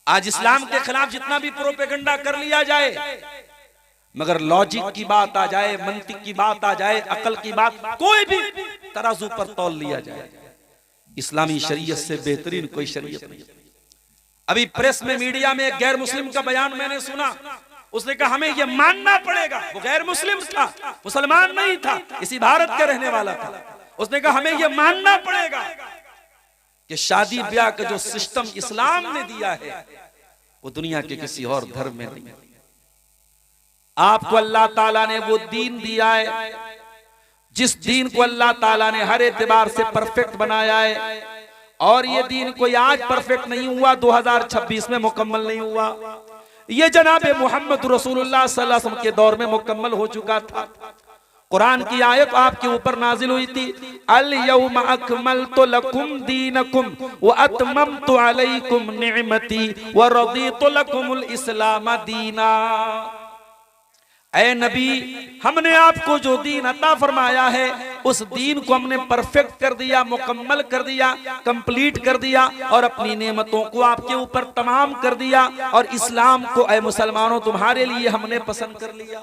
आज इस्लाम के खिलाफ जितना भी प्रोपेगेंडा कर लिया जाए, मगर लॉजिक की बात आ जाए, मंतिक की बात आ जाए, अकल की बात, कोई भी तराजू पर तौल लिया जाए, इस्लामी शरीयत से बेहतरीन कोई शरीयत नहीं। अभी प्रेस में, मीडिया में एक गैर मुस्लिम का बयान मैंने सुना। उसने कहा हमें यह मानना पड़ेगा, वो गैर मुस्लिम था, मुसलमान नहीं था, इसी भारत का रहने वाला था। उसने कहा हमें यह मानना पड़ेगा कि शादी ब्याह का जो सिस्टम इस्लाम ने दिया है वो दुनिया के किसी और धर्म में नहीं। आपको अल्लाह ताला ने वो दीन दिया है, जिस दीन को अल्लाह ताला ने हर एतबार से परफेक्ट बनाया है, और ये दीन कोई आज परफेक्ट नहीं हुआ, 2026 में मुकम्मल नहीं हुआ, ये जनाब मोहम्मद रसूलुल्लाह सल्लल्लाहु अलैहि वसल्लम के दौर में मुकम्मल हो चुका था। कुरान की आयत आपके ऊपर नाजिल हुई थी, अल यौम अकमलतु लकुम दीनकुम व अतममतु अलैकुम निअमती व रदीतु लकुमुल इस्लाम दीना। ऐ नबी, हमने आपको जो दीन अता फरमाया है उस दीन को हमने परफेक्ट कर दिया, मुकम्मल कर दिया, कंप्लीट कर दिया, और अपनी नेमतों को आपके ऊपर तमाम कर दिया, और इस्लाम को ऐ मुसलमानों तुम्हारे लिए हमने पसंद कर लिया।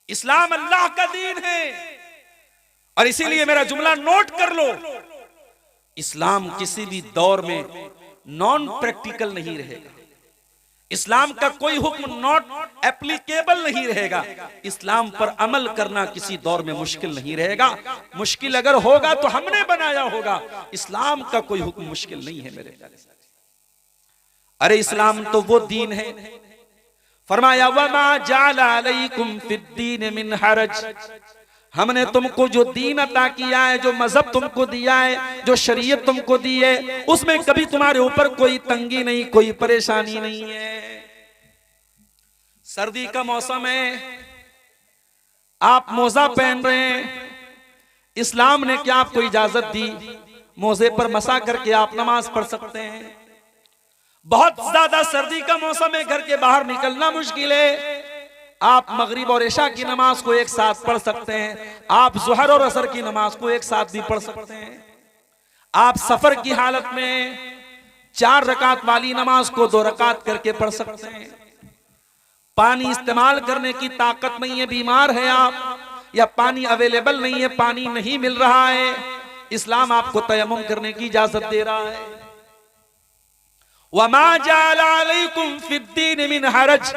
इस्लाम अल्लाह का दीन है, और इसीलिए मेरा जुमला नोट कर लो, इस्लाम किसी भी दौर में नॉन प्रैक्टिकल नहीं रहेगा। इस्लाम का कोई हुक्म नॉट एप्लीकेबल नहीं रहेगा। इस्लाम पर अमल करना किसी दौर में मुश्किल नहीं रहेगा। मुश्किल अगर होगा तो हमने बनाया होगा, इस्लाम का कोई हुक्म मुश्किल नहीं है मेरे प्यारे। अरे इस्लाम तो वो दीन है, फरमाया वमा जाला अलैकुम फिद्दीन मिन हरज, हमने तुमको जो दीन अता किया है, जो मजहब तुमको दिया है, जो शरीयत तुमको दी है, उसमें कभी तुम्हारे ऊपर कोई तंगी नहीं, कोई परेशानी नहीं है। सर्दी का मौसम है, आप मोजा पहन रहे हैं, इस्लाम ने क्या आपको इजाजत दी, मोजे पर मसा करके आप नमाज पढ़ सकते हैं। बहुत ज्यादा सर्दी का मौसम है, घर के बाहर निकलना मुश्किल है, आप मगरिब और इशा की नमाज को एक साथ पढ़ सकते हैं, आप ज़ुहर और असर की नमाज को एक साथ भी पढ़ सकते हैं। आप सफर की हालत में 4 रकात वाली नमाज को 2 रकात करके पढ़ सकते हैं। पानी इस्तेमाल करने की ताकत नहीं है, बीमार है आप, या पानी अवेलेबल नहीं है, पानी नहीं मिल रहा है, इस्लाम आपको तयम्मुम करने की इजाजत दे रहा है। वमा जाला अलैकुम फिद्दीन मिन हरज,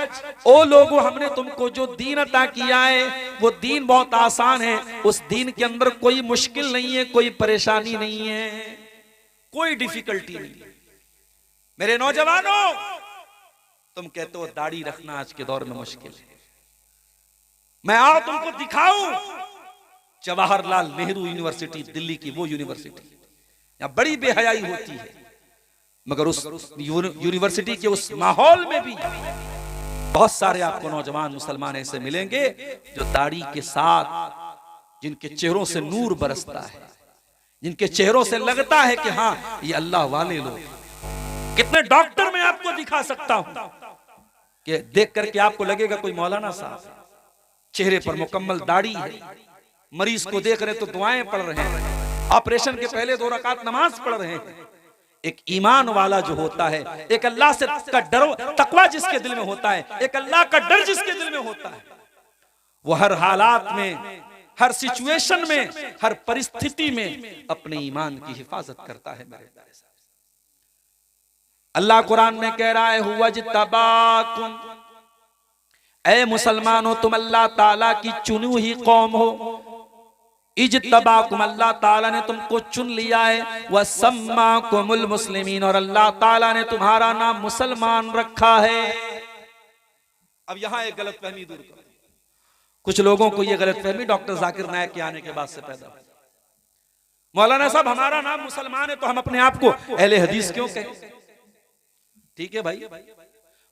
ओ लोगों, हमने तुमको जो दीन अता किया है वो दीन बहुत आसान है, उस दीन के अंदर कोई मुश्किल नहीं है, कोई परेशानी नहीं है, कोई डिफिकल्टी नहीं है। मेरे नौजवानों, तुम कहते हो दाढ़ी रखना आज के दौर में मुश्किल है, मैं आओ तुमको दिखाऊं जवाहरलाल नेहरू यूनिवर्सिटी, दिल्ली की वो यूनिवर्सिटी, यहां बड़ी बेहयाई होती है, मगर उस यूनिवर्सिटी के उस माहौल में भी बहुत सारे आपको नौजवान मुसलमान ऐसे मिलेंगे जो दाढ़ी के साथ, जिनके चेहरों से नूर बरसता है, जिनके चेहरों से लगता है कि हाँ ये अल्लाह वाले लोग। कितने डॉक्टर मैं आपको दिखा सकता हूं कि देख करके आपको लगेगा कोई मौलाना साहब, चेहरे पर मुकम्मल दाढ़ी है, मरीज को देख रहे तो दुआएं पढ़ रहे हैं, ऑपरेशन के पहले 2 रकात नमाज पढ़ रहे हैं। एक ईमान वाला जो होता है, एक अल्लाह से का डर, तकवा जिसके दिल में होता है, एक अल्लाह का डर जिसके दिल में होता है, वो हर हालात में, हर सिचुएशन में, हर परिस्थिति में अपने ईमान की हिफाजत करता है। अल्लाह कुरान में कह रहा है, हुवज्तबाकुम, ऐ मुसलमानों तुम अल्लाह ताला की चुनी हुई कौम हो, इज्तबाकुम, अल्लाह ताला ने तुमको चुन लिया है, वसम्माकुमुल मुस्लिमीन, और अल्लाह ताला ने तुम्हारा नाम मुसलमान रखा है। अब यहां एक गलतफहमी दूर करो, कुछ लोगों को यह गलतफहमी डॉक्टर जाकिर नायक के आने के बाद से पैदा हुई, मौलाना साहब हमारा नाम मुसलमान है तो हम अपने आप को अहले हदीस क्यों कहें? ठीक है भाई,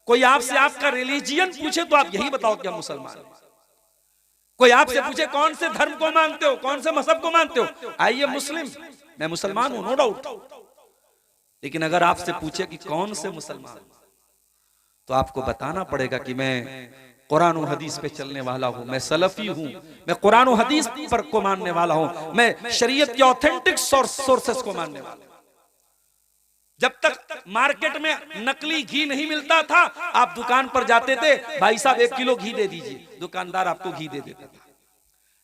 कोई आपसे आपका रिलीजियन पूछे तो आप यही बताओ कि हम मुसलमान हैं। कोई आपसे पूछे कौन से धर्म को मानते हो, कौन से मजहब को मानते हो, आइए मुस्लिम, मैं मुसलमान हूं, नो डाउट। लेकिन अगर आपसे पूछे कि कौन से मुसलमान, तो आपको बताना पड़ेगा कि मैं कुरान और हदीस पे चलने वाला हूं, मैं सलफी हूं, मैं कुरान और हदीस पर को मानने वाला हूं, मैं शरीयत के ऑथेंटिक सोर्सेस को मानने वाला हूं। जब तक मार्केट में नकली घी नहीं मिलता था, आप दुकान पर जाते थे, भाई साहब 1 किलो घी दे दीजिए, दुकानदार आपको घी दे देता था।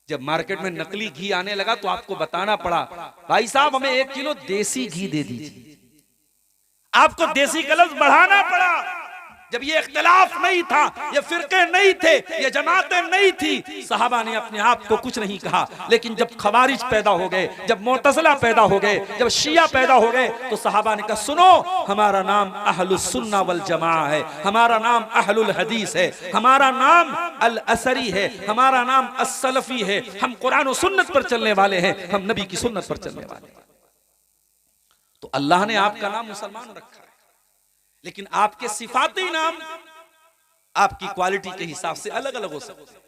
जब मार्केट में नकली घी आने लगा तो आपको बताना पड़ा, भाई साहब हमें 1 किलो देसी घी दे दीजिए। आपको देसी का लफ्ज बढ़ाना पड़ा। जब ये इख्तिलाफ नहीं था, ये फिरके नहीं थे, ये जमातें नहीं थी, सहाबा ने अपने आप को कुछ नहीं कहा। लेकिन जब खवारिज पैदा हो गए, जब मुअतज़िला पैदा हो गए, जब शिया पैदा हो गए, तो सहाबा ने कहा सुनो, हमारा नाम अहलुस सुन्ना वल जमा है, हमारा नाम अहलुल हदीस है, हमारा नाम अल असरी है, हमारा नाम अस-सलफी है। हम कुरान और सुन्नत पर चलने वाले हैं, हम नबी की सुन्नत पर चलने वाले हैं। तो अल्लाह ने आपका नाम मुसलमान रखा है, लेकिन आपके सिफाती नाम आपकी क्वालिटी के हिसाब से अलग अलग हो सकते हैं।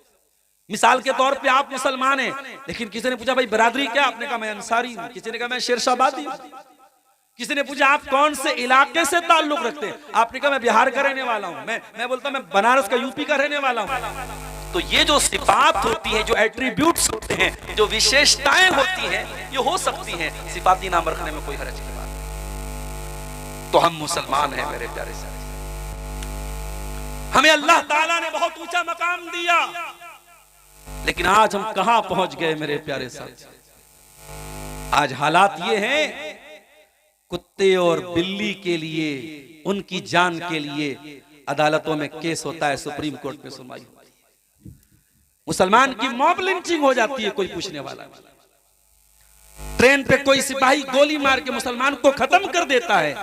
मिसाल के तौर पे आप मुसलमान हैं, लेकिन किसी ने पूछा भाई बरादरी क्या, आपने कहा मैं अंसारी हूं, किसी ने कहा मैं शेरशाहबादी हूं, किसी ने पूछा आप कौन से इलाके से ताल्लुक रखते हैं, आपने कहा मैं बिहार का रहने वाला हूं, मैं बोलता मैं बनारस का, यूपी का रहने वाला हूं। तो ये जो सिफात होती है, जो एट्रीब्यूट्स होते हैं, जो विशेषताएं होती हैं, ये हो सकती हैं, सिफाती नाम रखने में कोई हर्ज नहीं। तो हम मुसलमान हैं मेरे प्यारे साथी, हमें अल्लाह ताला ने बहुत ऊंचा मकाम दिया, लेकिन आज हम कहां पहुंच गए मेरे प्यारे साथी। आज हालात ये हैं, कुत्ते और बिल्ली के लिए, उनकी जान के लिए अदालतों में केस होता है, सुप्रीम कोर्ट में सुनवाई होती है, मुसलमान की मॉब लिंचिंग हो जाती है, कोई पूछने वाला नहीं। ट्रेन पे कोई सिपाही गोली मार के मुसलमान को खत्म कर देता है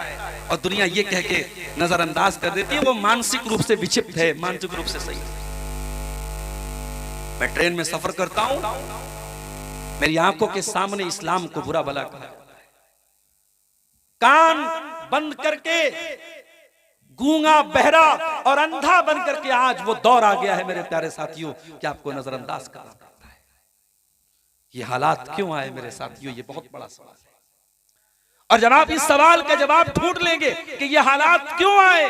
और दुनिया ये कह के नजरअंदाज कर देती है वो मानसिक रूप से विक्षिप्त है, मानसिक रूप से सही है। मैं ट्रेन में सफर करता हूं, मेरी आंखों के सामने इस्लाम को बुरा भला कहा, कान बंद करके गूंगा, बहरा और अंधा बन करके आज वो दौर आ गया है मेरे प्यारे साथियों कि आपको नजरअंदाज करना पड़ता है। ये हालात क्यों आए मेरे साथियों, ये बहुत बड़ा सवाल है। और जब आप इस सवाल का जवाब ढूंढ लेंगे कि ये हालात क्यों आए,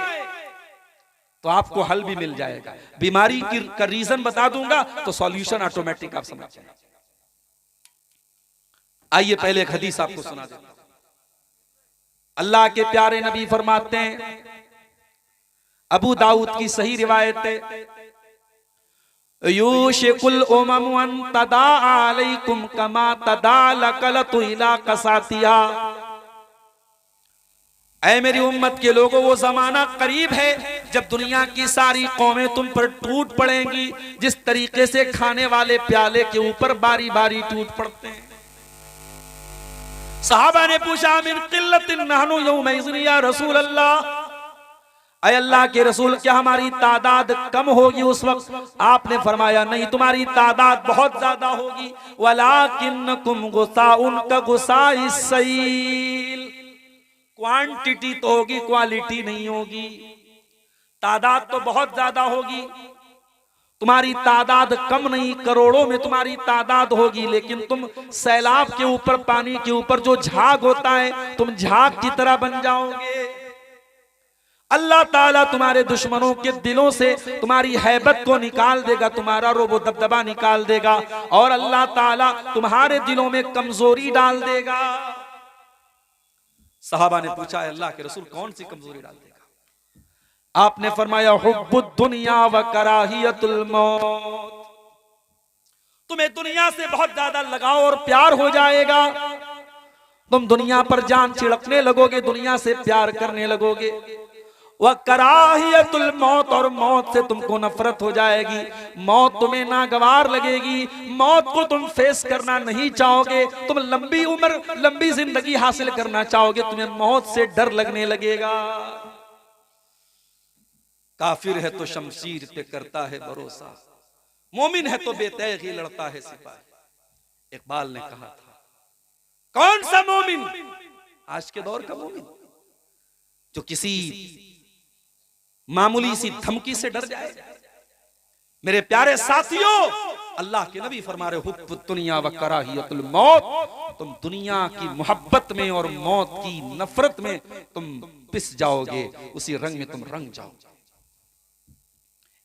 तो आपको हल भी मिल जाएगा। बीमारी का रीजन बता दूंगा तो सॉल्यूशन ऑटोमेटिक आप समझ जाएंगे। आइए पहले एक हदीस आपको सुना देता हूं। अल्लाह के प्यारे नबी फरमाते हैं, अबू दाऊद की सही रिवायत है, यूशिकुल उमम अन तदा अलैकुम कमा तदा लकलतु इला कसातिहा। ऐ मेरी उम्मत के लोगों, वो जमाना करीब है जब दुनिया की सारी कौमें तुम पर टूट पड़ेंगी, जिस तरीके से खाने वाले प्याले के ऊपर बारी बारी टूट पड़ते हैं। सहाबा ने पूछा मिन किल्लतिन नहनु यौमइज़िन या रसूल अल्लाह, अय अल्लाह के रसूल क्या हमारी तादाद कम होगी उस वक्त? आपने फरमाया नहीं, तुम्हारी तादाद बहुत ज्यादा होगी। वलाकिन्नकुम गुसाउन का गुसाइस सैल, क्वांटिटी तो होगी, क्वालिटी नहीं होगी। तादाद तो बहुत ज्यादा होगी, तुम्हारी तादाद कम नहीं, करोड़ों में तुम्हारी तादाद होगी, लेकिन तुम सैलाब के ऊपर, पानी के ऊपर जो झाग होता है, तुम झाग की तरह बन जाओगे। अल्लाह ताला तुम्हारे दुश्मनों के दिलों से तुम्हारी हैबत को निकाल देगा, तुम्हारा रोबो दबदबा निकाल देगा, और अल्लाह ताला तुम्हारे दिलों में कमजोरी डाल देगा। सहाबा ने पूछा अल्लाह के रसूल कौन सी कमजोरी डाल देगा? आपने फरमाया हुब्बुद दुनिया व कराहियतुल मौत, तुम्हें दुनिया से बहुत ज्यादा लगाव और प्यार हो जाएगा, तुम दुनिया पर जान छिड़कने लगोगे, दुनिया से प्यार करने लगोगे। वह कराहियतुल मौत, और मौत से तुमको नफरत हो जाएगी, मौत तुम्हें नागवार लगेगी, मौत को तुम फेस करना नहीं चाहोगे, तुम लंबी उम्र, लंबी जिंदगी हासिल करना चाहोगे, तुम्हें मौत से डर लगने लगेगा। काफिर है तो शमशीर पे करता है भरोसा, मोमिन है तो बेतैग ही लड़ता है सिपाही। इकबाल ने कहा था, कौन सा मोमिन, आज के दौर का मोमिन जो किसी मामूली सी धमकी से डर जाए? मेरे प्यारे साथियों, अल्लाह के नबी फरमा रहे हुब्बुद दुनिया व कराहियतुल मौत, तुम दुनिया की मोहब्बत में और मौत की नफरत में तुम पिस जाओगे, उसी रंग में तुम रंग जाओगे।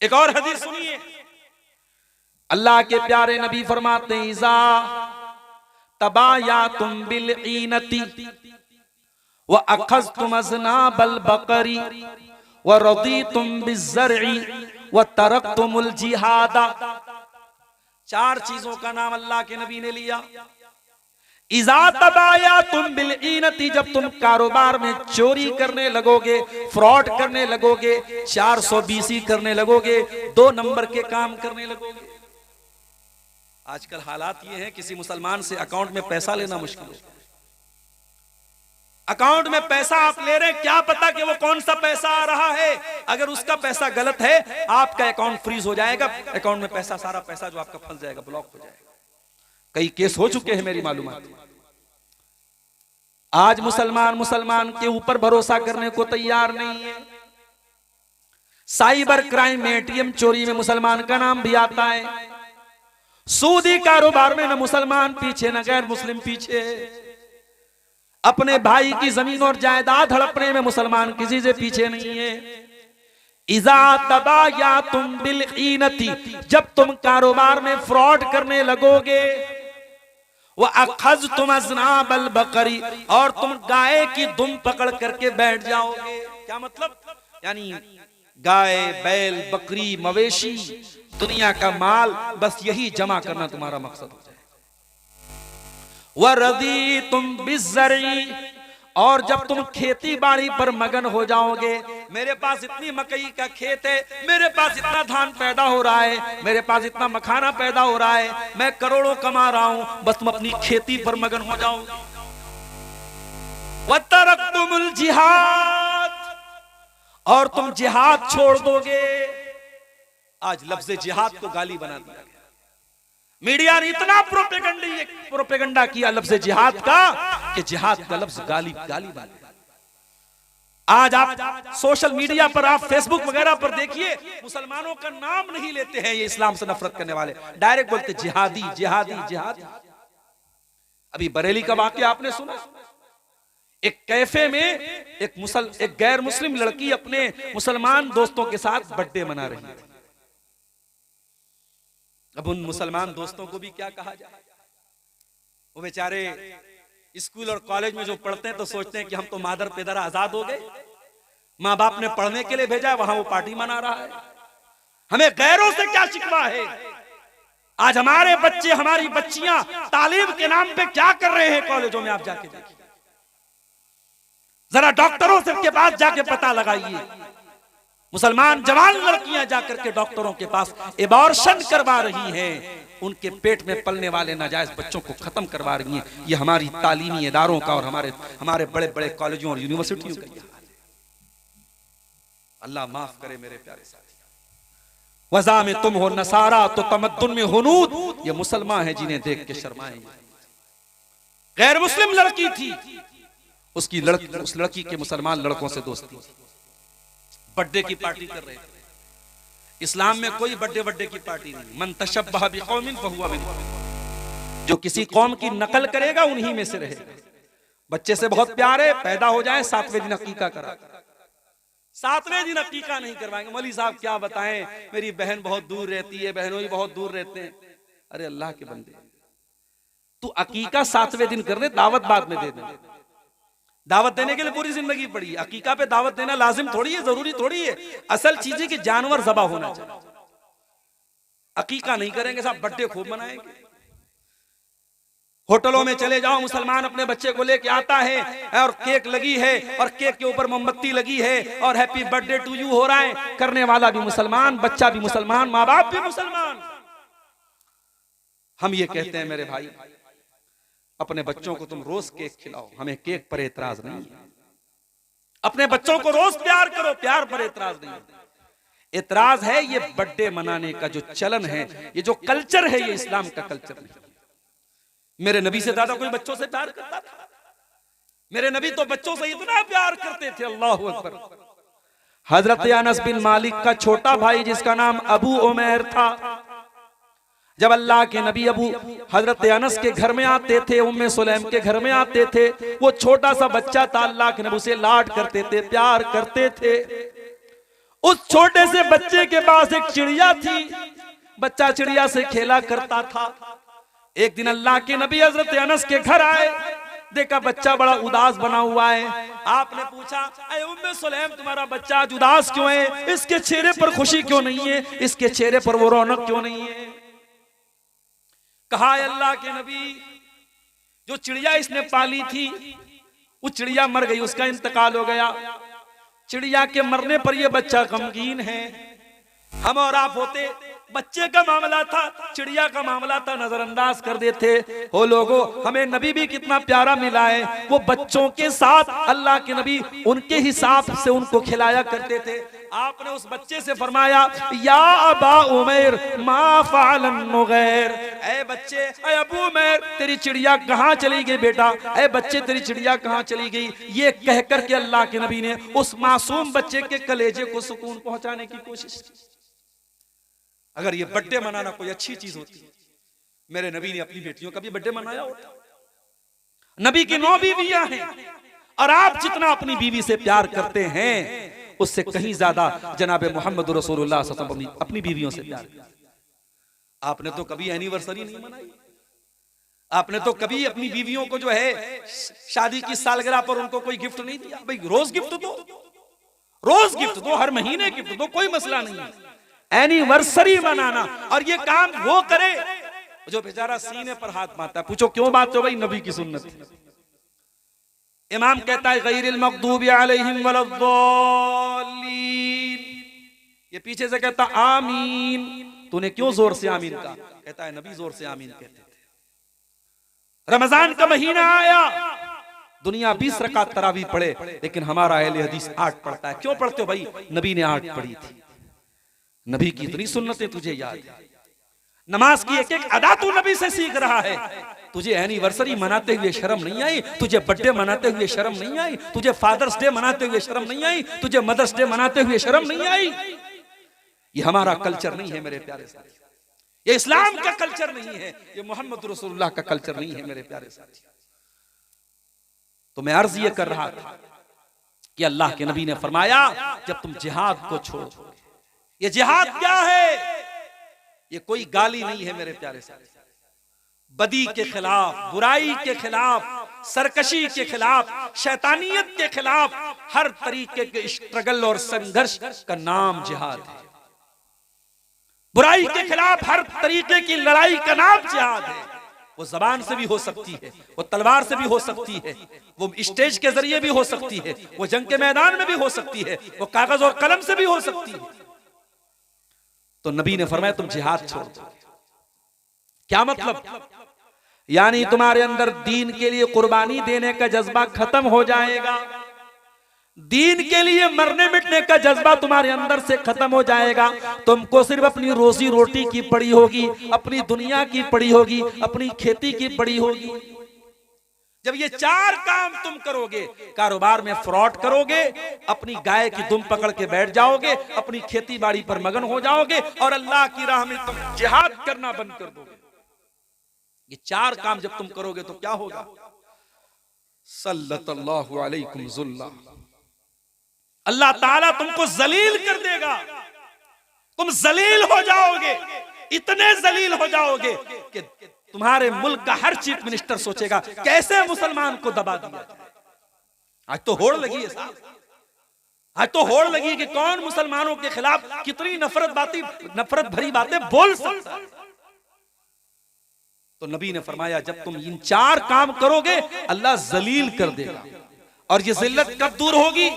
एक और हदीस सुनिए, अल्लाह के प्यारे नबी फरमाते हैं, इज़ा तबाया तुम बिल ईनती व अखज़्तुम अज़नाबल बकरी व रदीतुम बिज़्ज़रई व तरक्तुमुल जिहादा। 4 चीजों का नाम अल्लाह के नबी ने लिया। इज़ा तबायातुम बिलईनती, जब तुम कारोबार में चोरी करने लगोगे, फ्रॉड करने लगोगे, 420 करने लगोगे, 2 नंबर के काम करने लगोगे। आजकल हालात ये हैं, किसी मुसलमान से अकाउंट में पैसा लेना मुश्किल है। अकाउंट में पैसा आप ले रहे हैं, क्या पता कि वो कौन सा पैसा आ रहा है। अगर उसका पैसा गलत है, आपका अकाउंट फ्रीज हो जाएगा, अकाउंट में पैसा, सारा पैसा जो आपका फंस जाएगा, ब्लॉक हो जाएगा। कई केस हो चुके हैं मेरी मालूमात। आज मुसलमान के ऊपर भरोसा करने को तैयार नहीं है। साइबर क्राइम में, एटीएम चोरी में मुसलमान का नाम भी आता है। सूदी कारोबार में न मुसलमान पीछे न गैर मुस्लिम पीछे। अपने भाई की जमीन और जायदाद हड़पने में मुसलमान किसी से पीछे नहीं है। इज़ा तबायातुम बिलईनती, जब तुम कारोबार में फ्रॉड करने लगोगे, व अखज़्तुम अज़नाबल बकरी, और तुम गाय की दुम पकड़ करके बैठ जाओगे। क्या मतलब? यानी गाय, बैल, बकरी, मवेशी, दुनिया का माल, बस यही जमा करना तुम्हारा मकसद हो जाए। वरदीतुम बिज़्ज़रई, और जब तुम खेती बाड़ी पर मगन हो जाओगे, मेरे पास इतनी मकई का खेत है, मेरे पास इतना धान पैदा हो रहा है, मेरे पास इतना मखाना पैदा हो रहा है, मैं करोड़ों कमा रहा हूं, बस तुम अपनी खेती पर मगन हो जाओगे। वतरक्तुमुल जिहाद, और तुम जिहाद छोड़ दोगे। आज लफ्ज़ जिहाद को गाली बना दिया गया। मीडिया ने इतना प्रोपेगेंडा किया लफ्ज़ जिहाद का कि जिहाद का लफ्ज़ गाली बना। आज आप सोशल मीडिया पर, आप फेसबुक वगैरह पर देखिए, मुसलमानों का नाम नहीं लेते हैं ये इस्लाम से नफरत करने वाले, डायरेक्ट बोलते जिहादी जिहादी जिहादी। अभी बरेली का वाकया आपने सुना। एक कैफे में एक गैर मुस्लिम लड़की अपने मुसलमान दोस्तों के साथ बर्थडे मना रही थी। अब उन मुसलमान दोस्तों को भी क्या कहा जाए। वो बेचारे स्कूल और कॉलेज में जो पढ़ते हैं तो सोचते हैं कि हम तो मादर पेदर आजाद हो गए, माँ बाप ने पढ़ने के लिए भेजा है, वहां वो पार्टी मना रहा है, हमें गैरों से क्या शिकवा है। आज हमारे बच्चे, हमारी बच्चियां तालीम के नाम पे क्या कर रहे हैं कॉलेजों में, आप जाके देखिए। जरा डॉक्टरों से के पास जाके पता लगाइए, मुसलमान जवान लड़कियां जाकर के डॉक्टरों के पास एबॉर्शन करवा रही हैं, उनके पेट में पलने वाले नाजायज बच्चों को खत्म करवा रही हैं। ये हमारी तालीमी इदारों का और हमारे बड़े बड़े कॉलेजों और यूनिवर्सिटियों का। अल्लाह माफ करे मेरे प्यारे साथी। वज़ा में तुम हो नसारा तो तमद्दुन में हुनूद, ये मुसलमान है जिन्हें देख के शर्माए। गैर मुस्लिम लड़की थी, उस लड़की के मुसलमान लड़कों से दोस्ती, बर्थडे की पार्टी कर रहे थे। इस्लाम में कोई बर्थडे की पार्टी नहीं। मन तशब्बह बिकौमिन फहुवा मिनहुम, जो किसी कौम की नकल करेगा उन्हीं में से रहेगा। बच्चे से बहुत प्यार है, पैदा हो जाए 7वें दिन अकीका करा, 7वें दिन अकीका नहीं करवाएंगे। मौलवी साहब क्या बताएं, मेरी बहन बहुत दूर रहती है, बहनों ही बहुत दूर रहते हैं। अरे अल्लाह के बंदे, तू अकीका 7वें दिन कर दे, दावत बाद में दे दे। दावत देने के लिए पूरी जिंदगी पड़ी, अकीका पे दावत देना लाजिम थोड़ी है, जरूरी थोड़ी है। असल चीज है कि जानवर ज़बा होना चाहिए। अकीका नहीं करेंगे साहब, बर्थडे खूब मनाएंगे। होटलों में चले जाओ, मुसलमान अपने बच्चे को लेके आता है और केक लगी है और केक के ऊपर मोमबत्ती लगी है और हैप्पी बर्थडे टू यू हो रहा है। करने वाला भी मुसलमान, बच्चा भी मुसलमान, माँ बाप भी मुसलमान। हम ये कहते हैं मेरे भाई, अपने बच्चों को तुम रोज केक खिलाओ, हमें केक पर एतराज नहीं है। अपने बच्चों को रोज प्यार करो, प्यार पर एतराज नहीं है। एतराज है ये बर्थडे मनाने का जो चलन है, ये जो कल्चर है, ये इस्लाम का कल्चर नहीं। मेरे नबी से ज्यादा कोई बच्चों से प्यार करता था? मेरे नबी तो बच्चों से इतना प्यार करते थे, अल्लाहु अकबर। हजरत अनस बिन मालिक का छोटा भाई जिसका नाम अबू उमैर था, जब अल्लाह के नबी हजरत अनस के घर में आते थे, उम्मे सुलैम के घर में आते थे, वो छोटा सा बच्चा था, अल्लाह के नबी उसे लाड करते थे, प्यार करते थे। उस छोटे से बच्चे के पास एक चिड़िया थी, बच्चा चिड़िया से खेला करता था। एक दिन अल्लाह के नबी हजरत अनस के घर आए, देखा बच्चा बड़ा उदास बना हुआ है। आपने पूछा, अरे उम्मे सुलैम तुम्हारा बच्चा आज उदास क्यों है? इसके चेहरे पर खुशी क्यों नहीं है? इसके चेहरे पर वो रौनक क्यों नहीं है? कहा अल्लाह के नबी, जो चिड़िया इसने पाली थी वो चिड़िया मर गई, उसका इंतकाल हो गया। चिड़िया के मरने पर यह बच्चा गमगीन है। हम और आप होते, बच्चे का मामला था, चिड़िया का मामला था, नजरअंदाज कर देते हो लोगों। हमें नबी भी कितना प्यारा मिला है, वो बच्चों के साथ अल्लाह के नबी उनके हिसाब से उनको खिलाया करते थे। आपने उस बच्चे से फरमाया, या अबा उमैर मा फ़अलन नुगैर, ऐ बच्चे, ऐ अबू उमैर तेरी चिड़िया कहाँ चली गई बेटा? ऐ बच्चे तेरी चिड़िया कहाँ चली गई? ये कह करके अल्लाह के नबी ने उस मासूम बच्चे के कलेजे को सुकून पहुंचाने की कोशिश की। अगर ये बर्थडे मनाना कोई अच्छी चीज होती, मेरे नबी ने अपनी बेटियों का भी बर्थडे मनाया होता। नबी की 9 बीवियां हैं और आप जितना अपनी बीवी से प्यार करते हैं उससे कहीं ज्यादा जनाब मोहम्मद रसूलुल्लाह सल्लल्लाहु अलैहि वसल्लम अपनी बीवियों से प्यार करते। आपने तो कभी एनिवर्सरी नहीं मनाई, आपने तो कभी अपनी बीवियों को जो है शादी की सालगिरह पर उनको कोई गिफ्ट नहीं दिया। भाई रोज गिफ्ट दो, रोज गिफ्ट दो, हर महीने गिफ्ट दो, कोई मसला नहीं है। एनिवर्सरी मनाना, और ये काम वो करे जो बेचारा सीने पर हाथ मारता है। पूछो क्यों बात हो? भाई नबी की सुन्नत। इमाम कहता है गैरिल मग़दूबि अलैहिम वलद्दालीन, ये पीछे से कहता आमीन। तूने क्यों जोर से आमीन कहा? कहता है नबी जोर से आमीन कहते थे। रमजान का महीना आया, दुनिया 20 रकात तरावी पढ़े, लेकिन हमारा अहले हदीस 8 पढ़ता है। क्यों पढ़ते हो भाई? नबी ने 8 पढ़ी थी। नबी की इतनी सुन्नतें तुझे याद है, नमाज की एक एक अदा तू नबी से सीख रहा है। तुझे एनिवर्सरी मनाते हुए शर्म नहीं आई? तुझे बर्थडे मनाते हुए शर्म नहीं आई? तुझे फादर्स डे मनाते हुए शर्म नहीं आई? तुझे मदर्स डे मनाते हुए शर्म नहीं आई? ये हमारा कल्चर नहीं है मेरे प्यारे साथी, ये इस्लाम का कल्चर नहीं है, ये मोहम्मद रसूलुल्लाह का कल्चर नहीं है मेरे प्यारे साथी। तो मैं अर्ज ये कर रहा था कि अल्लाह के नबी ने फरमाया जब तुम जिहाद को छोड़ो, ये जिहाद क्या है? ये कोई गाली नहीं है मेरे प्यारे साथी। बदी के खिलाफ, बुराई के खिलाफ, सरकशी के खिलाफ, शैतानियत के खिलाफ हर तरीके के स्ट्रगल और संघर्ष का नाम जिहाद है। बुराई के खिलाफ हर तरीके की लड़ाई का नाम जिहाद है। वो जबान से भी हो सकती है, वो तलवार से भी हो सकती है, वो स्टेज के जरिए भी हो सकती है, वो जंग के मैदान में भी हो सकती है, वो कागज और कलम से भी हो सकती है। तो नबी ने फरमाया तुम जिहाद छोड़ दो। क्या मतलब? यानी तुम्हारे अंदर दीन के लिए कुर्बानी देने का जज्बा खत्म हो जाएगा, दीन के लिए मरने मिटने का जज्बा तुम्हारे अंदर से खत्म हो जाएगा। तुमको सिर्फ अपनी रोजी रोटी की पड़ी होगी, अपनी दुनिया की पड़ी होगी, अपनी खेती की पड़ी होगी। जब ये 4 काम तुम करोगे, कारोबार में फ्रॉड करोगे, अपनी गाय की दुम पकड़ के बैठ जाओगे, अपनी खेती बाड़ी पर मगन हो जाओगे और अल्लाह की राह में तुम जिहाद करना बंद कर दोगे। ये 4 काम जब तुम करोगे तो क्या होगा? सल्लल्लाहु अलैकुम ज़ुल्ला, अल्लाह ताला तुमको जलील कर देगा। तुम जलील हो जाओगे, इतने जलील हो जाओगे कि तुम्हारे मुल्क का हर चीफ मिनिस्टर सोचेगा कैसे मुसलमान को दबा दिया जाए। आज तो होड़ लगी है साहब, आज तो होड़ लगी कि कौन मुसलमानों के खिलाफ कितनी नफरत भरी बातें बोल सकता है। तो नबी ने फरमाया जब तुम इन 4 काम करोगे अल्लाह जलील कर देगा। और ये जिल्लत कब दूर होगी?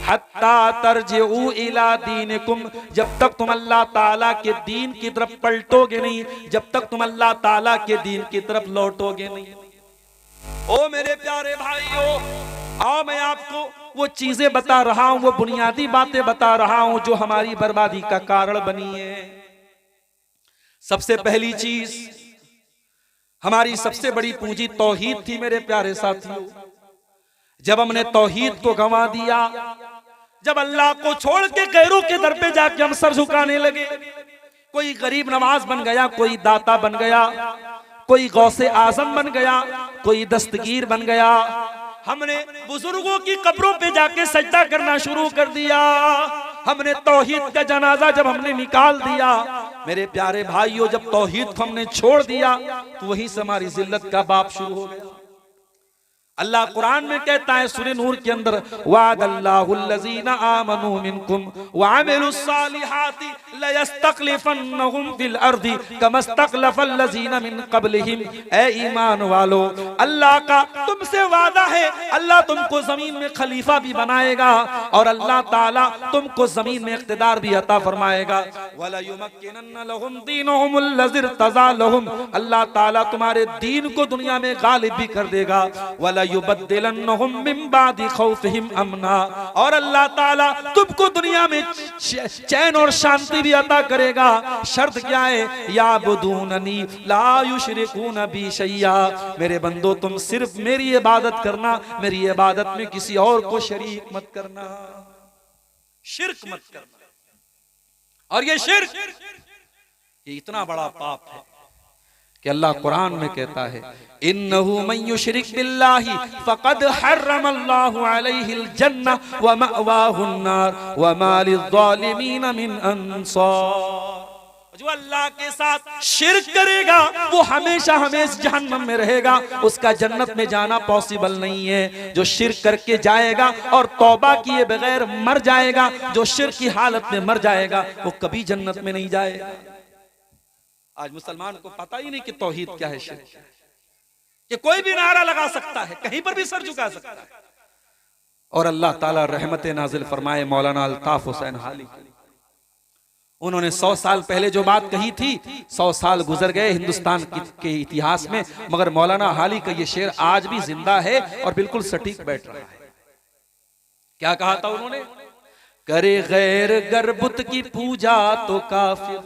हत्ता तरजिउ इला दीनिकुम, जब तक तुम अल्लाह ताला के दीन की तरफ पलटोगे नहीं, जब तक तुम अल्लाह ताला के दीन की तरफ लौटोगे नहीं। ओ मेरे प्यारे भाइयों, आओ मैं आपको वो चीजें बता रहा हूं, वो बुनियादी बातें बता रहा हूं जो हमारी बर्बादी का कारण बनी है। सबसे पहली चीज, हमारी सबसे बड़ी पूंजी तौहीद थी मेरे प्यारे साथियों। जब हमने तौहीद को गंवा दिया, जब अल्लाह को छोड़ के गैरों के दर पे जाके हम सर झुकाने लगे, कोई गरीब नवाज बन गया, कोई दाता बन गया, कोई गौसे आजम बन गया, कोई दस्तगीर बन गया, हमने बुजुर्गों की कब्रों पे जाके सजदा करना शुरू कर दिया, हमने तौहीद का जनाजा जब हमने निकाल दिया, मेरे प्यारे भाइयों जब तौहीद को हमने छोड़ दिया तो वहीं से हमारी जिल्लत का बाप शुरू हो गया। अल्लाह कुरान में कहता है सूरह नूर के अंदर, वादल्लाहुल्लज़ीना आमनू मिनकुम व अमिलुस्सालिहाति लयस्तखलिफन्नहुम फिल अर्दि कमस्तखलफल्लज़ीना मिन क़ब्लिहिम। ए ईमान वालो, अल्लाह का तुमसे वादा है, अल्लाह तुमको जमीन में खलीफा भी बनाएगा और अल्लाह ताला तुमको जमीन में इख्तिदार भी अता फरमाएगा। वला युमक्किनन्ना लहुम दीनहुमुल्लज़ी इर्तज़ा लहुम, अल्लाह ताला तुम्हारे दीन को दुनिया में गालिब भी कर देगा। वला युबद्दिलन्नहुम मिन बादि खौफिहिम अमना, और अल्लाह ताला तुमको दुनिया में चैन और शांति भी अता करेगा। शर्त क्या है? याबुदूननी ला युशरिकून बी शैया, मेरे बंदो तुम सिर्फ मेरी इबादत करना, मेरी इबादत में किसी और को शरीक मत करना, शिर्क मत करना। और ये शिर्क, ये इतना बड़ा पाप है कि अल्लाह कुरान में कहता है, इन्नहु मन युशरिक बिल्लाहि फक़द हर्रमल्लाहु अलैहिल जन्नह व मअवाहुन नार व मा लिज़्ज़ालिमीन मिन अंसार। जो अल्लाह के साथ शिर्क करेगा वो हमेशा हमेशा जहन्नम में रहेगा, उसका जन्नत में जाना पॉसिबल नहीं है। जो शिर्क करके जाएगा और तौबा किए बगैर मर जाएगा, जो शिर्क की हालत में मर जाएगा, वो कभी जन्नत में नहीं जाएगा। आज मुसलमान को पता ही नहीं कि तौहीद क्या है, शिर्क क्या है, कि कोई भी नारा लगा सकता है, कहीं पर भी सर झुका सकता है। और अल्लाह ताला रहमत नाजिल फरमाए मौलाना अल्ताफ हुसैन हाली, उन्होंने 100 साल पहले जो बात कही थी, 100 साल गुजर गए हिंदुस्तान के इतिहास में, मगर मौलाना हाली का ये शेर आज भी जिंदा है और बिल्कुल सटीक बैठ रहा है। क्या कहा था उन्होंने? करे गैर गरबुत की पूजा तो काफिर,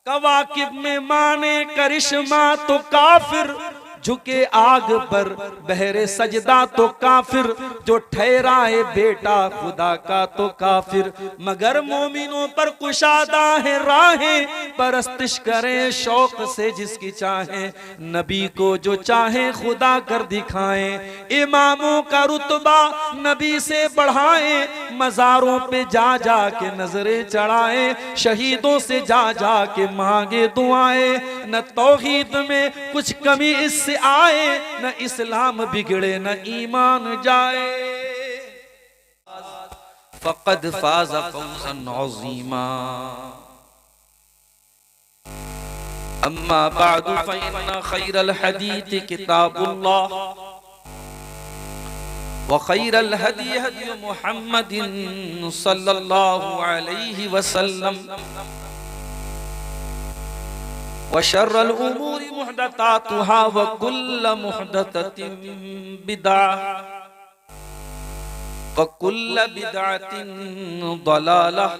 कवाकिब में माने करिश्मा तो काफिर, झुके आग पर बहरे सजदा तो काफिर, जो ठहराए बेटा खुदा का तो काफिर, मगर मोमिनों पर कुशादा है राहें, परस्तिश करें शौक से जिसकी चाहे, नबी को जो चाहे खुदा कर दिखाएं, इमामों का रुतबा नबी से बढ़ाएं, मजारों पे जा जा के नजरें चढ़ाएं, शहीदों से जा जा के मांगे दुआएं, न तौहीद में कुछ कमी इस आए, न इस्लाम बिगड़े न ईमान जाए। फक़द फ़ाज़ फ़ौज़न अज़ीमा। अम्मा बअदु फ़इन्न ख़ैरल हदीस किताबुल्लाह व ख़ैरल हदी हदी मुहम्मदिन सल्लल्लाहु अलैहि वसल्लम व शर्रल उमूरि मुहदसातुहा व कुल्ल मुहदसतिन बिदअह व कुल्ल बिदअतिन दलालह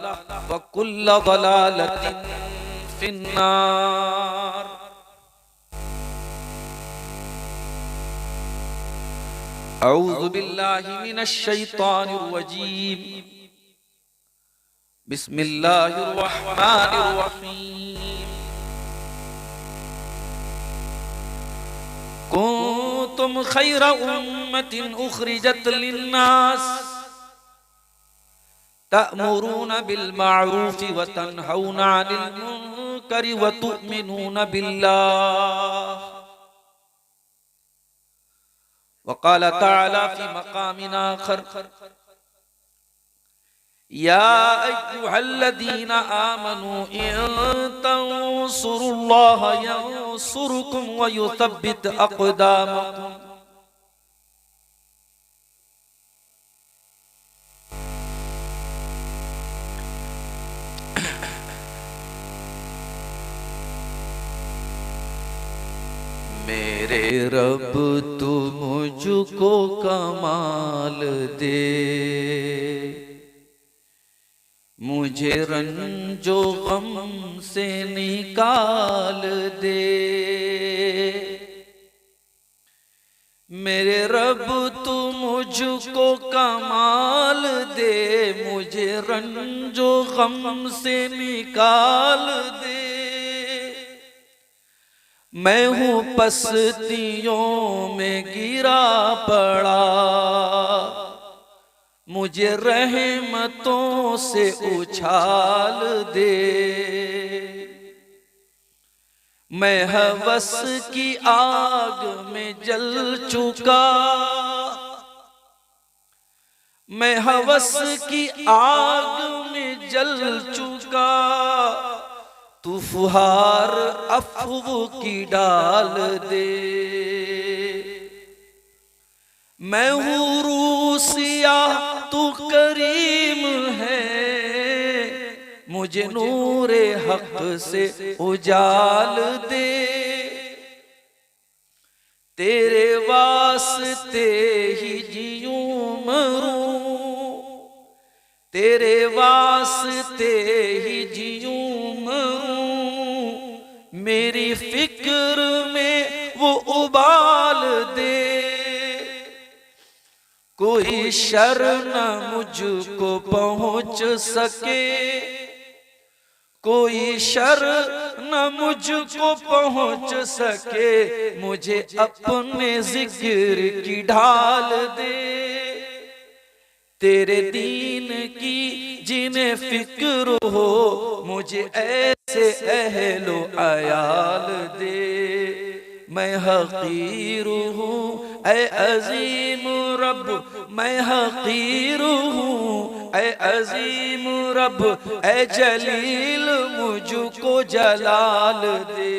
व कुल्ल दलालतिन फिन्नार। अऊज़ु बिल्लाहि मिनश शैतानिर रजीम। बिस्मिल्लाहिर रहमानिर रहीम। कुंतुम खैरा उम्मतिन उखरिजत लिन्नास तअमुरूना बिल मारूफ व तनहौना अनिल मुनकर व तु'मिनूना बिल्लाह। व क़ाल तआला फ़ी मक़ामिन आख़र, या अय्युहल्लज़ीना आमनू इन तंसुरुल्लाह यंसुरुकुम व युथब्बित अक़दामकुम। मेरे रब तू मुझको कमाल दे, मुझे रंजो गम से निकाल दे। मेरे रब तू मुझको कमाल दे, मुझे रंजो गम से निकाल दे। मैं हूँ पस्तियों में गिरा पड़ा, मुझे रहमतों से उछाल दे। मैं हवस की आग में जल चुका, मैं हवस की आग में जल चुका, तू फुहार अफ़्व की डाल दे। मैं हूँ रूसिया तू करीम है, मुझे नूरे हक से उजाल दे। तेरे वास्ते ही जीऊं मरूं, तेरे वास्ते ही जीऊं मरूं, मेरी फिक्र में वो उबाल दे। कोई शर न मुझको पहुंच सके, कोई शर न मुझको पहुंच सके, मुझे अपने जिक्र की ढाल दे। तेरे दीन की जिन्हें फिक्र हो, मुझे ऐसे अहलो अयाल दे। मैं हकीर हूँ ऐ अजीम रब, मैं हकीर हूँ ऐ अजीम रब, ऐ जलील मुझको जलाल दे।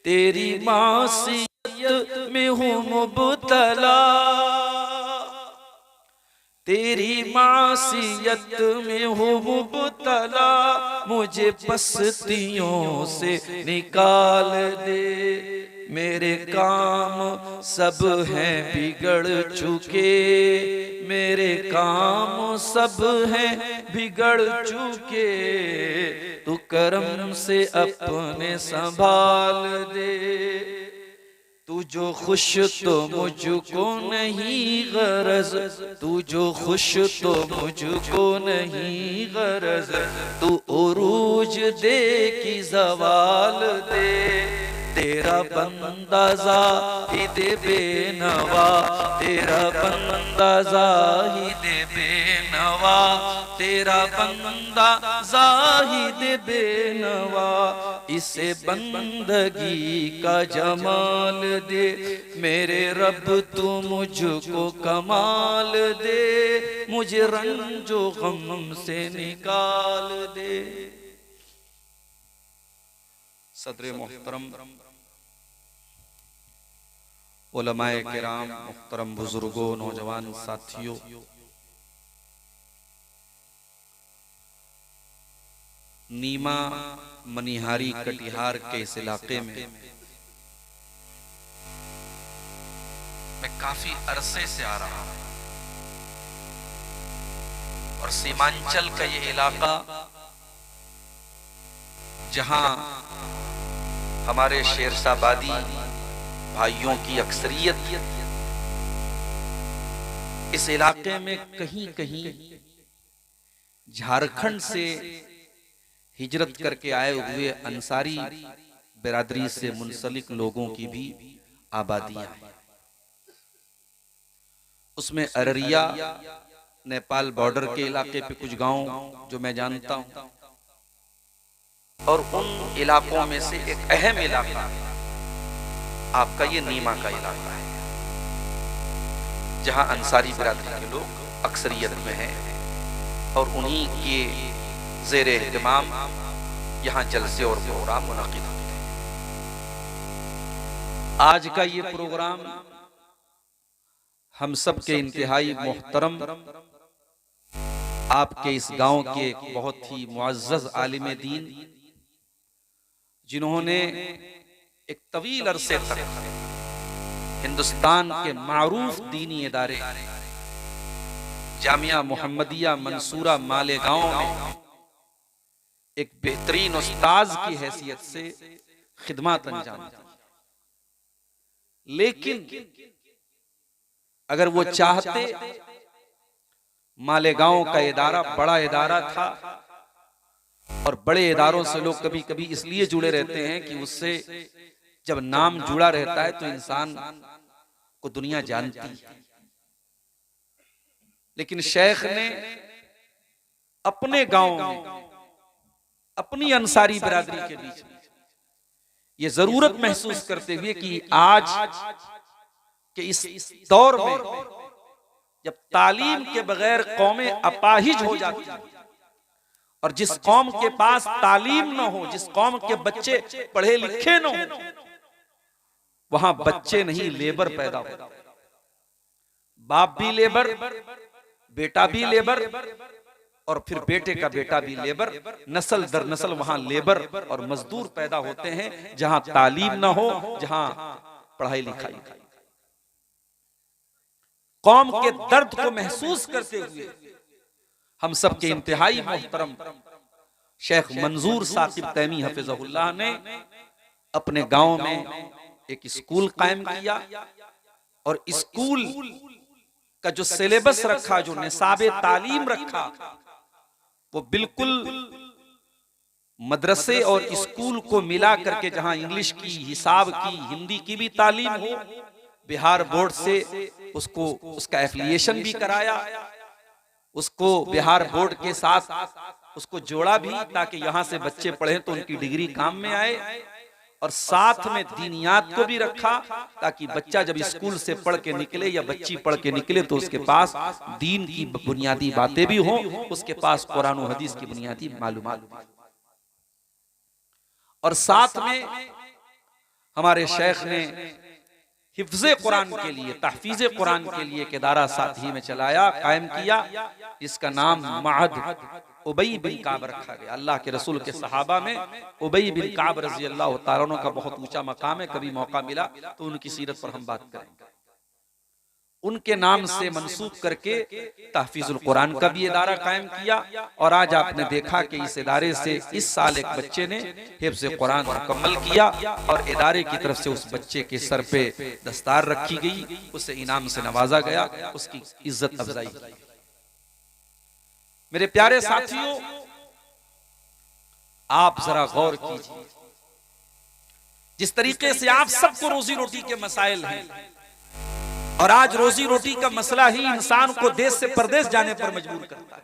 तेरी मासियत में हूँ मुब्तला, तेरी मासियत में हूँ मुब्तला, मुझे पस्तियों से निकाल दे। मेरे काम सब हैं बिगड़ चुके, मेरे काम सब हैं बिगड़ चुके, तू करम से अपने संभाल दे। तू जो खुश तो मुझको नहीं गरज, तू जो खुश तो मुझको नहीं गरज, तू उरूज दे की ज़वाल दे। तेरा बंदा ज़ाहिद बेनवा, तेरा बंदा ज़ाहिद बेनवा, तेरा बंदा ज़ाहिद बेनवा, इसे बंदगी का जमाल दे। मेरे रब तू मुझको कमाल दे, मुझे रंजो गम से निकाल दे। सदर मोहतरम उलमाए किराम, मुहतरम बुजुर्गों, नौजवान साथियों, नीमा मनिहारी कटिहार के इस इलाके में मैं काफी अरसे से आ रहा हूं और सीमांचल का ये इलाका जहां हमारे शेरशाबादी भाइयों की अक्सरियत, इस इलाके में कहीं कहीं झारखंड से हिजरत करके आए हुए अंसारी बिरादरी से मुंसलिक लोगों की भी आबादियां हैं। उसमें अररिया नेपाल बॉर्डर के इलाके पे कुछ गांव जो मैं जानता हूं, और उन इलाकों में से एक अहम इलाका आपका ये नीमा का इलाका है, जहां अंसारी बिरादरी के लोग अक्सरियत में हैं और उन्हीं के ज़ेरे एहतिमाम यहाँ जलसे और प्रोग्राम मुनक़िद होते हैं। आज का ये प्रोग्राम हम सब के इंतहाई मोहतरम आपके इस गांव के एक बहुत ही मुअज़्ज़ज़ आलिम दीन, जिन्होंने एक तवील अरसे तक हिंदुस्तान के मारूफ दीनी इदारे जामिया मोहम्मदिया मंसूरा मालेगांव में एक बेहतरीन उस्ताज की हैसियत से खिदमत अंजाम दी। लेकिन अगर वो चाहते, मालेगांव का इदारा बड़ा इदारा था और बड़े इदारों से लोग कभी कभी इसलिए जुड़े रहते हैं कि उससे जब नाम जुड़ा रहता है तो इंसान को दुनिया जानती है। लेकिन शेख ने अपने गांव में, अपनी अंसारी बिरादरी के बीच में ये जरूरत महसूस करते हुए कि आज के इस दौर में जब तालीम के बगैर कौमें अपाहिज हो जाती हैं, और जिस कौम के पास तालीम न हो, जिस कौम के बच्चे पढ़े लिखे न हो, वहां बच्चे नहीं लेबर पैदा हो। बाप भी लेबर, बेटा भी लेबर, और फिर बेटे का बेटा भी लेबर, नस्ल दर नस्ल वहां लेबर और मजदूर पैदा होते हैं जहां तालीम ना हो, जहां पढ़ाई लिखाई। कौम के दर्द को महसूस करते हुए हम सबके इंतहाई मोहतरम शेख मंजूर साकिब तैमी हफिज़हुल्लाह ने अपने गांव में एक स्कूल कायम किया, और स्कूल का जो सिलेबस रखा, जो निसाबे तालीम रखा, वो बिल्कुल मदरसे और स्कूल को मिला करके, जहां इंग्लिश की, हिसाब की, हिंदी की भी तालीम हो, बिहार बोर्ड से उसको उसका एफिलिएशन भी कराया, उसको बिहार बोर्ड के साथ उसको जोड़ा भी, ताकि यहां से बच्चे पढ़े तो उनकी डिग्री काम में आए, और साथ में दीनियात को भी रखा, ताकि बच्चा जब स्कूल से पढ़ के निकले या बच्ची पढ़ के निकले तो उसके पास दीन की बुनियादी बातें भी हों, उसके पास कुरान और हदीस की बुनियादी मालूमात। और साथ में हमारे शेख ने हिफ्ज़े कुरान के लिए, तहफ़ीज़े कुरान के लिए एक इदारा साथ ही में चलाया, कायम किया, जिसका नाम महद उबई बिन काब रखा गया। अल्लाह के रसूल के सहाबा में उबई बिन काब रज़ी अल्लाह तआला अन्हु का बहुत ऊंचा मकाम है। कभी मौका मिला तो उनकी सीरत पर हम बात करेंगे। उनके नाम से मंसूब करके तहफ़ीज़ुल कुरान का भी इदारा कायम किया, और आज आपने देखा कि इस इदारे से इस साल एक बच्चे ने हिफ्ज़े कुरान मुकम्मल किया, और इदारे की तरफ से उस बच्चे के सर पे दस्तार रखी गई, उसे इनाम से नवाजा गया, उसकी इज्जत अफजाई। मेरे प्यारे साथियों, आप जरा गौर कीजिए, जिस तरीके से आप सबको रोजी रोटी के मसाइल हैं, और आज रोजी रोटी का मसला ही इंसान को देश से परदेश जाने पर मजबूर करता है।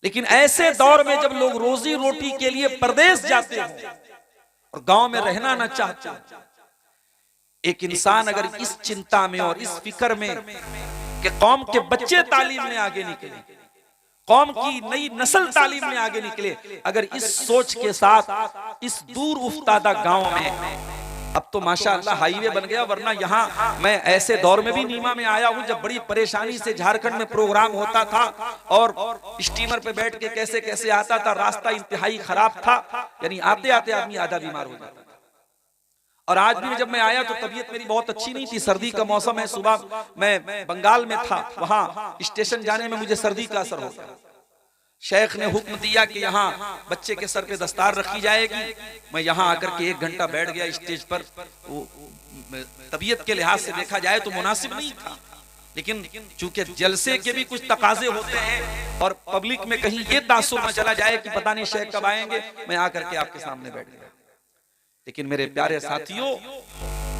लेकिन ऐसे दौर में जब लोग रोजी रोटी के लिए परदेश जाते हैं और गांव में रहना न चाहते, एक इंसान अगर इस चिंता में और इस फिक्र में कि कौम के बच्चे तालीम में आगे निकले, कौम की नई नस्ल तालीम में आगे निकले, अगर इस सोच के साथ इस दूर उफ्तादा गांव में, अब तो माशाअल्लाह हाईवे बन गया, वरना यहाँ मैं ऐसे दौर में भी नीमा में आया हूँ जब बड़ी परेशानी से झारखंड में प्रोग्राम होता था, और स्टीमर पे बैठ के कैसे कैसे आता था, रास्ता इंतहाई खराब था, यानी आते आते आदमी आधा बीमार हो जाता था। और आज भी जब मैं आया तो तबीयत मेरी बहुत अच्छी नहीं थी, सर्दी का मौसम है, सुबह मैं बंगाल में था, वहां स्टेशन जाने में मुझे सर्दी का असर हो गया। शेख ने हुक्म दिया कि यहाँ बच्चे के सर पे दस्तार रखी जाएगी। मैं यहाँ आकर के 1 घंटा बैठ गया स्टेज पर। तबीयत के लिहाज से देखा जाए तो मुनासिब नहीं था, लेकिन चूंकि जलसे के भी कुछ तकाजे होते हैं और पब्लिक में कहीं ये तासुर न चला जाए कि पता नहीं शेख कब आएंगे, मैं आकर के आपके सामने बैठ गया। लेकिन मेरे प्यारे साथियों,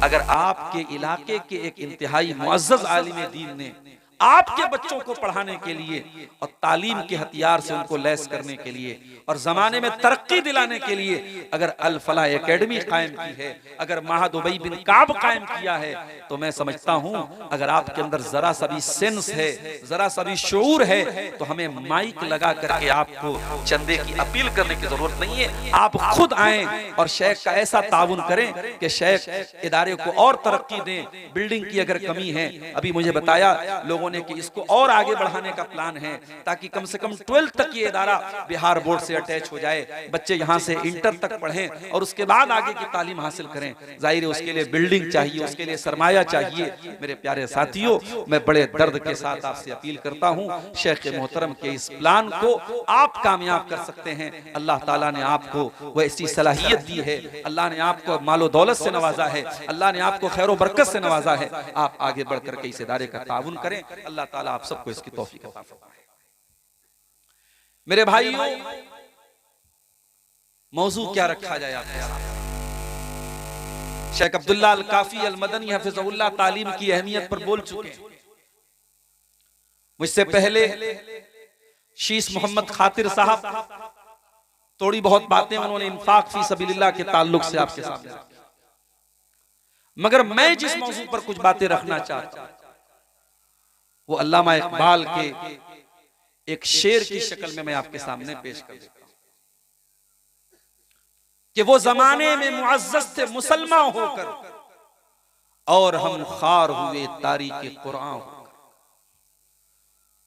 अगर आपके इलाके के एक इंतहाई मुअज़्ज़ज़ आलिम दीन ने आपके बच्चों को पढ़ाने के लिए और तालीम के हथियार से उनको लैस करने के लिए और जमाने में तरक्की दिलाने के लिए अगर अल फलाह एकेडमी कायम की है, अगर महद उबई बिन काब कायम किया है, तो मैं समझता हूं अगर आपके अंदर जरा सा भी सेंस है, जरा सा भी शऊर है, तो हमें माइक लगा करके आपको चंदे की अपील करने की जरूरत नहीं है। आप खुद आएं और शेख का ऐसा ताउन करें कि शेख इदारे को और तरक्की दें। बिल्डिंग की अगर कमी है, अभी मुझे बताया लोगों ने कि इसको और आगे बढ़ाने का प्लान है, ताकि कम से कम 12th तक ये इदारा बिहार बोर्ड से अटैच हो जाए, बच्चे यहाँ से इंटर तक पढ़ें और उसके बाद आगे की तालीम हासिल करें। जाहिर है उसके लिए बिल्डिंग चाहिए, उसके लिए सरमाया चाहिए। मेरे प्यारे साथियों, मैं बड़े दर्द के साथ आपसे अपील करता हूँ, शेख मोहतरम के इस प्लान को आप कामयाब कर सकते हैं। अल्लाह ताला ने आपको वह ऐसी सलाहियत दी है, अल्लाह ने आपको मालो दौलत से नवाजा है, अल्लाह ने आपको खैर बरकत से नवाजा है। आप आगे बढ़ करके इस इदारे का ताउन करें। अल्लाह ताला आप सबको इसकी तौफीक अता फरमाए। मेरे भाइयों, मौजू क्या रखा जाए आपके सामने? शेख अब्दुल्ला अल काफी अल मदनी हफिज़हुल्लाह तालीम की अहमियत पर बोल चुके हैं। मुझसे पहले शीश मोहम्मद खातिर साहब थोड़ी बहुत बातें उन्होंने इंफाक फी सबीलिल्लाह के ताल्लुक से आपके सामने रखी, मगर मैं जिस मौजू पर कुछ बातें रखना चाहता हूं वो अल्लामा इकबाल के एक शेर की शक्ल में मैं आपके सामने पेश कर देता हूं कि वो जमाने में मुअज़्ज़ज़ थे मुसलमान होकर और हम खार हुए तारीक़ कुरान होकर।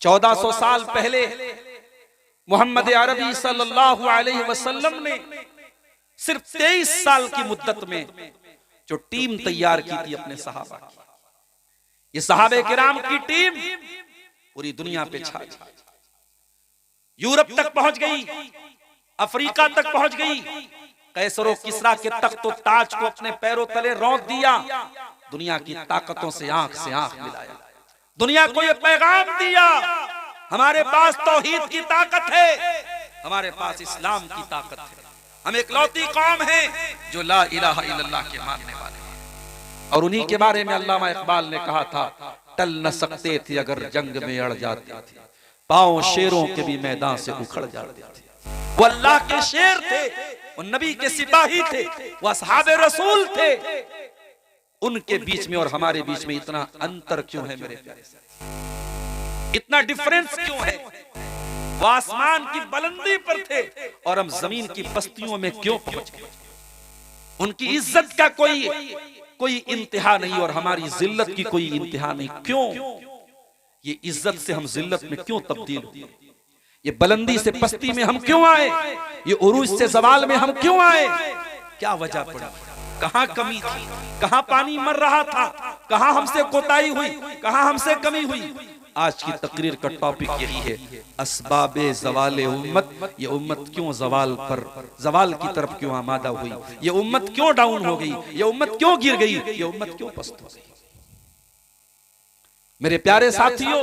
1400 साल पहले मोहम्मद अरबी सल्लल्लाहु अलैहि वसल्लम ने सिर्फ 23 साल की मुद्दत में जो टीम तैयार की थी अपने सहाबा की, ये सहाबे किराम की टीम पूरी दुनिया पे छा गई, यूरोप तक पहुंच गई, अफ्रीका तक पहुंच गई, कैसरो किसरा के तख्त और ताज को अपने पैरों तले रौंद दिया, दुनिया की ताकतों से आंख मिलाया, दुनिया को ये पैगाम दिया हमारे पास तौहीद की ताकत है, हमारे पास इस्लाम की ताकत है, हम एक लौती कौम है जो ला इलाहा इल्लल्लाह के मानने वाले हैं। और उन्हीं के बारे में अल्लामा इकबाल ने कहा था, टल न सकते थे अगर जंग में अड़ जाते थे, पांव शेरों के भी मैदान से उखड़ जाते थे। वो अल्लाह के शेर थे, वो नबी के सिपाही थे, वो असहाबे रसूल थे, उनके बीच में और हमारे बीच में इतना अंतर क्यों है मेरे प्यारे साथी, इतना डिफरेंस क्यों है? वो आसमान की बुलंदी पर थे और हम जमीन की बस्तियों में क्यों पहुंच गए? उनकी इज्जत का कोई इंतहा नहीं और हमारी जिल्लत की कोई इंतहा नहीं, क्यों? ये इज्जत से हम जिल्लत में क्यों तब्दील हुए? ये बुलंदी से पस्ती में हम क्यों आए? ये उरूज से जवाल में हम क्यों आए? क्या वजह पड़ी? कहां कमी थी? कहां पानी मर रहा था? कहां हमसे कोताही हुई? कहां हमसे कमी हुई? आज की तकरीर का टॉपिक यही है, असबाबे ज़वाले उम्मत। ये उम्मत क्यों ज़वाल की तरफ क्यों आमादा हुई? ये उम्मत क्यों डाउन हो गई? ये उम्मत क्यों गिर गई? ये उम्मत क्यों पस्त हो गई? मेरे प्यारे साथियों,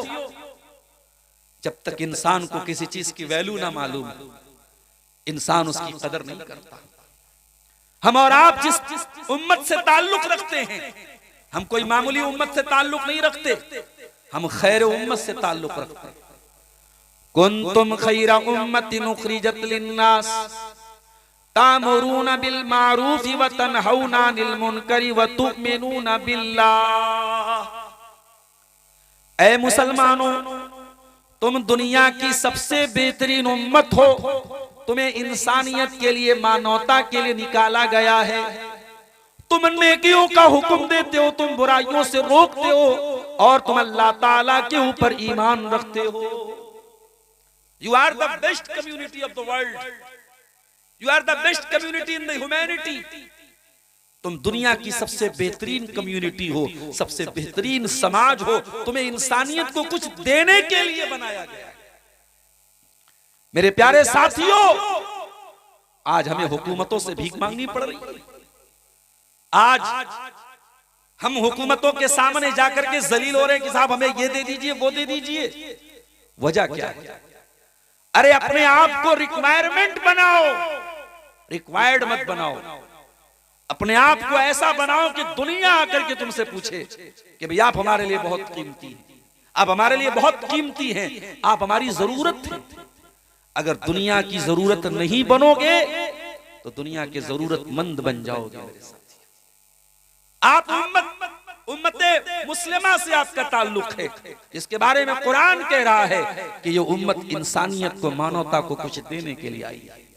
जब तक इंसान को किसी चीज की वैल्यू ना मालूम, इंसान उसकी कदर नहीं करता। हम और आप जिस उम्मत से ताल्लुक रखते हैं, हम कोई मामूली उम्मत से ताल्लुक नहीं रखते, हम खैर उम्मत से ताल्लुक रखते हैं। कुंतुम खैरा उम्मतिन उखरिजत लिन्नास तामुरूना बिल मारूफ व तनहौना अनिल मुनकरी व तुमिनूना बिल्लाह। ऐ मुसलमानों, तुम दुनिया की सबसे बेहतरीन उम्मत हो, तुम्हें इंसानियत के लिए, मानवता के लिए निकाला गया है। तुम नेकियों का हुक्म देते हो, तुम बुराइयों से रोकते हो और तुम अल्लाह ताला के ऊपर ईमान रखते हो। You are the best community of the world, you are the best community in the humanity. तुम दुनिया की सबसे बेहतरीन कम्युनिटी हो, सबसे बेहतरीन समाज हो, तुम्हें इंसानियत को कुछ देने के लिए बनाया गया है। मेरे प्यारे साथियों, आज हमें हुकूमतों से भीख मांगनी पड़ रही है। आज हम हुकूमतों के सामने जाकर के जलील हो रहे हैं कि साहब हमें ये दे दीजिए, वो दे दीजिए। वजह क्या है? अरे अपने आप को रिक्वायरमेंट बनाओ, रिक्वायर्ड मत बनाओ। अपने आप को ऐसा बनाओ कि दुनिया आकर के तुमसे पूछे कि भाई आप हमारे लिए बहुत कीमती हैं, आप हमारे लिए बहुत कीमती हैं, आप हमारी जरूरत है। अगर दुनिया की जरूरत नहीं बनोगे तो दुनिया के जरूरतमंद बन जाओगे। मेरे साथी, आप उम्मत मुस्लिमा से आपका ताल्लुक है, जिसके बारे में कुरान कह रहा है कि ये उम्मत इंसानियत को, मानवता को कुछ देने के लिए आई है।